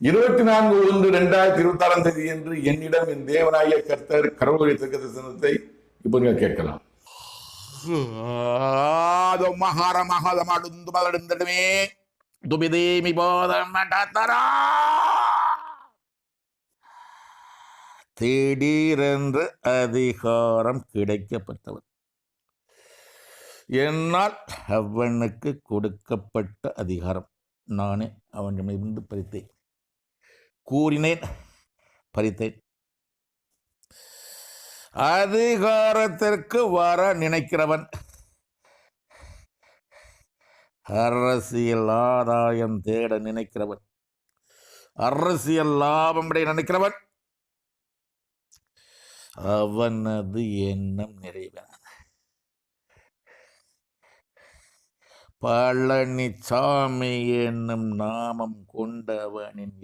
24/1/2026 என்று என்னிடம் என் தேவனாய கர்த்தர் கடவுளுடைய தீர்க்க தரிசனத்தை இப்போ நீங்க கேட்கலாம். திடீரென்று அதிகாரம் கிடைக்கப்பட்டவர். என்னால் அவனுக்கு கொடுக்கப்பட்ட அதிகாரம் நானே அவனிடமிருந்து பறித்தேன், கூறினேன், பறித்தேன். அதிகாரத்திற்கு வர நினைக்கிறவன், அரசியல் ஆதாயம் தேட நினைக்கிறவன், அரசியல் லாபம் அடைய நினைக்கிறவன், அவனது எண்ணம் நிறைவேறாது. பழனிசாமி என்னும் நாமம் கொண்டவனின்